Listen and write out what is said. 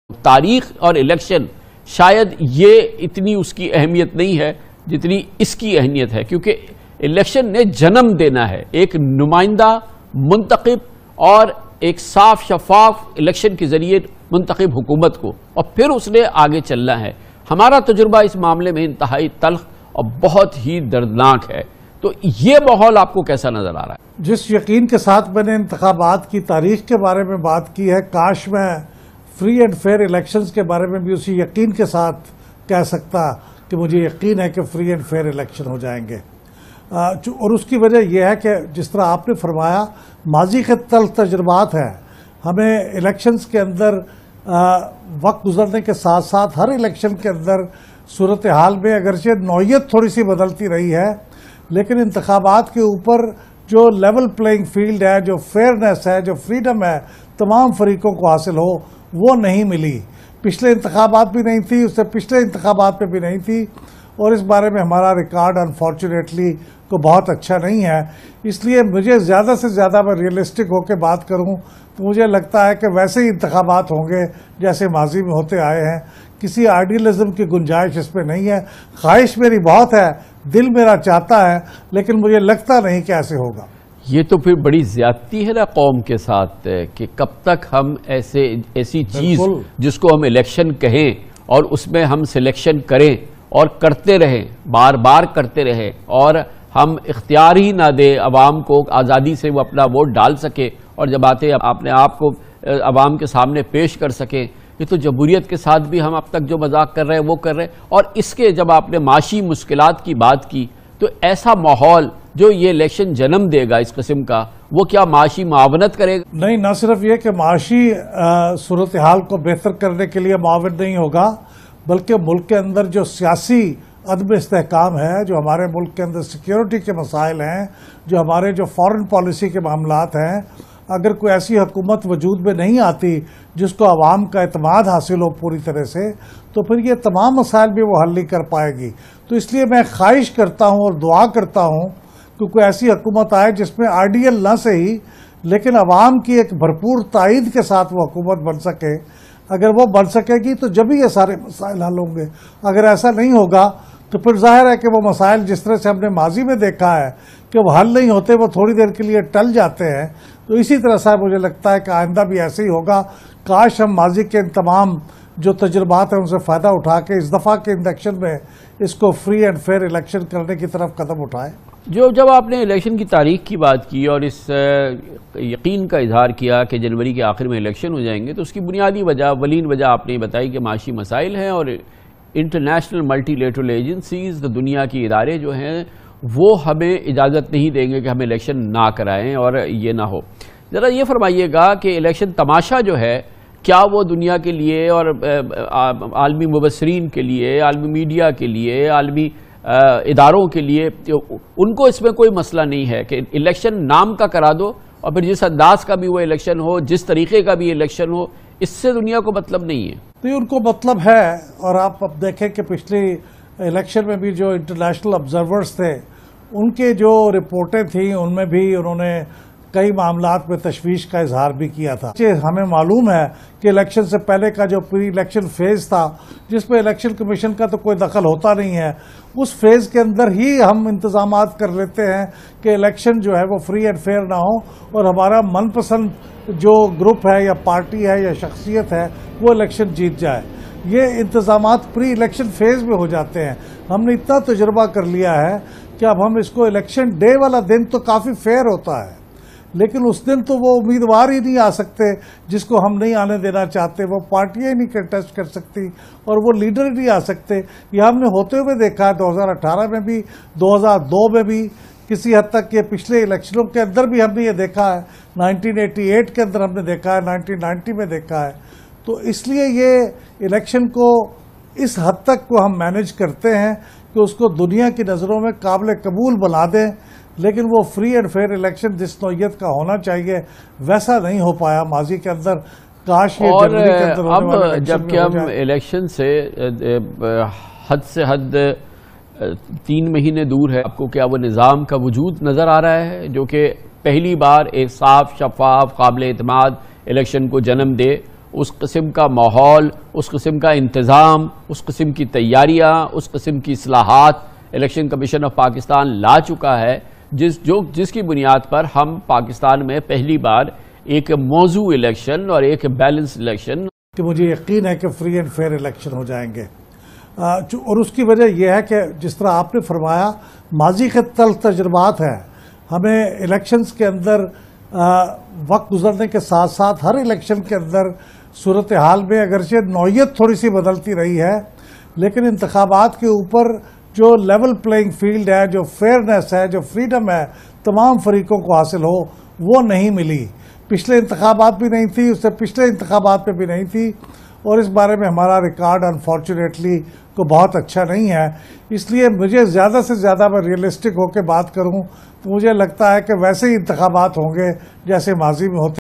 تاریخ اور الیکشن شاید یہ اتنی اس کی اہمیت نہیں ہے جتنی اس کی اہمیت ہے، کیونکہ الیکشن نے جنم دینا ہے ایک نمائندہ منتخب اور ایک صاف شفاف الیکشن کے ذریعے منتخب حکومت کو، اور پھر اس نے آگے چلنا ہے۔ ہمارا تجربہ اس معاملے میں انتہائی تلخ اور بہت ہی دردناک ہے۔ تو یہ ماحول آپ کو کیسا نظر آ رہا ہے؟ جس یقین کے ساتھ میں نے انتخابات کی تاریخ کے بارے میں بات کی ہے، کاش میں فری اینڈ فیئر الیکشنز کے بارے میں بھی اسی یقین کے ساتھ کہہ سکتا کہ مجھے یقین ہے کہ فری اینڈ فیئر الیکشن ہو جائیں گے، اور اس کی وجہ یہ ہے کہ جس طرح آپ نے فرمایا ماضی کے تلخ تجربات ہیں۔ ہمیں الیکشنز کے اندر وقت گزرنے کے ساتھ ساتھ ہر الیکشن کے اندر صورتحال میں اگرچہ نوعیت تھوڑی سی بدلتی رہی ہے، لیکن انتخابات کے اوپر جو لیول پلینگ فیلڈ ہے، جو فیئرنیس ہے، جو فریڈم ہے تمام فریقوں کو حاصل ہو، وہ نہیں ملی۔ پچھلے انتخابات بھی نہیں تھی، اس سے پچھلے انتخابات میں بھی نہیں تھی، اور اس بارے میں ہمارا ریکارڈ انفارچونیٹلی کو بہت اچھا نہیں ہے۔ اس لیے مجھے زیادہ سے زیادہ میں ریئلسٹک ہو کے بات کروں تو مجھے لگتا ہے کہ ویسے ہی انتخابات ہوں گے جیسے ماضی میں ہوتے آئے ہیں۔ کسی آئیڈیلزم کی گنجائش اس میں نہیں ہے۔ خواہش میری بہت ہے، دل میرا چاہتا ہے، لیکن مجھے لگتا نہیں کہ ایسے ہوگا۔ یہ تو پھر بڑی زیادتی ہے نا قوم کے ساتھ، کہ کب تک ہم ایسی چیز جس کو ہم الیکشن کہیں اور اس میں ہم سلیکشن کریں اور کرتے رہیں، بار بار کرتے رہیں، اور ہم اختیار ہی نہ دیں عوام کو آزادی سے وہ اپنا ووٹ ڈال سکے، اور جب آتے اپنے آپ کو عوام کے سامنے پیش کر سکیں۔ یہ تو جمہوریت کے ساتھ بھی ہم اب تک جو مذاق کر رہے ہیں وہ کر رہے ہیں۔ اور اس کے جب آپ نے معاشی مشکلات کی بات کی تو ایسا ماحول جو یہ الیکشن جنم دے گا اس قسم کا، وہ کیا معاشی معاونت کرے گا؟ نہیں، نہ صرف یہ کہ معاشی صورتحال کو بہتر کرنے کے لیے معاون نہیں ہوگا، بلکہ ملک کے اندر جو سیاسی عدم استحکام ہے، جو ہمارے ملک کے اندر سیکیورٹی کے مسائل ہیں، جو ہمارے جو فارن پالیسی کے معاملات ہیں، اگر کوئی ایسی حکومت وجود میں نہیں آتی جس کو عوام کا اعتماد حاصل ہو پوری طرح سے، تو پھر یہ تمام مسائل بھی وہ حل نہیں کر پائے گی۔ تو اس لیے میں خواہش کرتا ہوں اور دعا کرتا ہوں کہ کوئی ایسی حکومت آئے جس میں آئیڈیل نہ صحیح لیکن عوام کی ایک بھرپور تائید کے ساتھ وہ حکومت بن سکے۔ اگر وہ بن سکے گی تو جبھی یہ سارے مسائل حل ہوں گے۔ اگر ایسا نہیں ہوگا تو پھر ظاہر ہے کہ وہ مسائل جس طرح سے ہم نے ماضی میں دیکھا ہے کہ وہ حل نہیں ہوتے، وہ تھوڑی دیر کے لیے ٹل جاتے ہیں، تو اسی طرح سے مجھے لگتا ہے کہ آئندہ بھی ایسے ہی ہوگا۔ کاش ہم ماضی کے ان تمام جو تجربات ہیں ان سے فائدہ اٹھا کے اس دفعہ کے الیکشن میں اس کو فری اینڈ فیئر الیکشن کرنے کی طرف قدم اٹھائیں۔ جب آپ نے الیکشن کی تاریخ کی بات کی اور اس یقین کا اظہار کیا کہ جنوری کے آخر میں الیکشن ہو جائیں گے، تو اس کی بنیادی وجہ، اولین وجہ آپ نے بتائی کہ معاشی مسائل ہیں، اور انٹرنیشنل ملٹی لیٹرل ایجنسیز، دنیا کی ادارے جو ہیں وہ ہمیں اجازت نہیں دیں گے کہ ہم الیکشن نہ کرائیں اور یہ نہ ہو۔ ذرا یہ فرمائیے گا کہ الیکشن تماشا جو ہے، کیا وہ دنیا کے لیے اور عالمی مبصرین کے لیے، عالمی میڈیا کے لیے، عالمی اداروں کے لیے، ان کو اس میں کوئی مسئلہ نہیں ہے کہ الیکشن نام کا کرا دو، اور پھر جس انداز کا بھی وہ الیکشن ہو، جس طریقے کا بھی الیکشن ہو، اس سے دنیا کو مطلب نہیں ہے؟ تو ان کو مطلب ہے، اور آپ اب دیکھیں کہ پچھلی الیکشن میں بھی جو انٹرنیشنل آبزرورز تھے ان کے جو رپورٹیں تھیں ان میں بھی انہوں نے کئی معاملات میں تشویش کا اظہار بھی کیا تھا۔ ہمیں معلوم ہے کہ الیکشن سے پہلے کا جو پری الیکشن فیز تھا، جس میں الیکشن کمیشن کا تو کوئی دخل ہوتا نہیں ہے، اس فیز کے اندر ہی ہم انتظامات کر لیتے ہیں کہ الیکشن جو ہے وہ فری اینڈ فیئر نہ ہو، اور ہمارا من پسند جو گروپ ہے یا پارٹی ہے یا شخصیت ہے وہ الیکشن جیت جائے۔ یہ انتظامات پری الیکشن فیز میں ہو جاتے ہیں۔ ہم نے اتنا تجربہ کر لیا ہے کہ اب ہم اس کو الیکشن ڈے والا دن تو کافی فیئر ہوتا ہے، لیکن اس دن تو وہ امیدوار ہی نہیں آ سکتے جس کو ہم نہیں آنے دینا چاہتے، وہ پارٹیاں ہی نہیں کنٹیسٹ کر سکتی، اور وہ لیڈر ہی نہیں آ سکتے۔ یہ ہم نے ہوتے ہوئے دیکھا ہے 2018 میں بھی، 2002 میں بھی، کسی حد تک یہ پچھلے الیکشنوں کے اندر بھی ہم نے یہ دیکھا ہے، 1988 کے اندر ہم نے دیکھا ہے، 1990 میں دیکھا ہے۔ تو اس لیے یہ الیکشن کو اس حد تک کو ہم مینیج کرتے ہیں کہ اس کو دنیا کی نظروں میں قابل قبول بنا دیں، لیکن وہ فری اینڈ فیئر الیکشن جس نوعیت کا ہونا چاہیے ویسا نہیں ہو پایا ماضی کے اندر۔ کاش یہ جنوری کے اندر ہونے والا اب جب کہ ہم الیکشن سے حد 3 مہینے دور ہے، آپ کو کیا وہ نظام کا وجود نظر آ رہا ہے جو کہ پہلی بار ایک صاف، شفاف، قابل اعتماد الیکشن کو جنم دے؟ اس قسم کا ماحول، اس قسم کا انتظام، اس قسم کی تیاریاں، اس قسم کی اصلاحات الیکشن کمیشن آف پاکستان لا چکا ہے جس کی بنیاد پر ہم پاکستان میں پہلی بار ایک موضوع الیکشن اور ایک بیلنس الیکشن کہ مجھے یقین ہے کہ فری اینڈ فیئر الیکشن ہو جائیں گے، اور اس کی وجہ یہ ہے کہ جس طرح آپ نے فرمایا ماضی کے تلخ تجربات ہیں، ہمیں الیکشنز کے اندر وقت گزرنے کے ساتھ ساتھ ہر الیکشن کے اندر صورتحال میں اگرچہ نوعیت تھوڑی سی بدلتی رہی ہے، لیکن انتخابات کے اوپر جو لیول پلینگ فیلڈ ہے، جو فیئرنیس ہے، جو فریڈم ہے تمام فریقوں کو حاصل ہو، وہ نہیں ملی۔ پچھلے انتخابات بھی نہیں تھی، اس سے پچھلے انتخابات میں بھی نہیں تھی، اور اس بارے میں ہمارا ریکارڈ انفارچونیٹلی کو بہت اچھا نہیں ہے۔ اس لیے مجھے زیادہ سے زیادہ میں ریئلسٹک ہو کے بات کروں تو مجھے لگتا ہے کہ ویسے ہی انتخابات ہوں گے جیسے ماضی میں ہوتے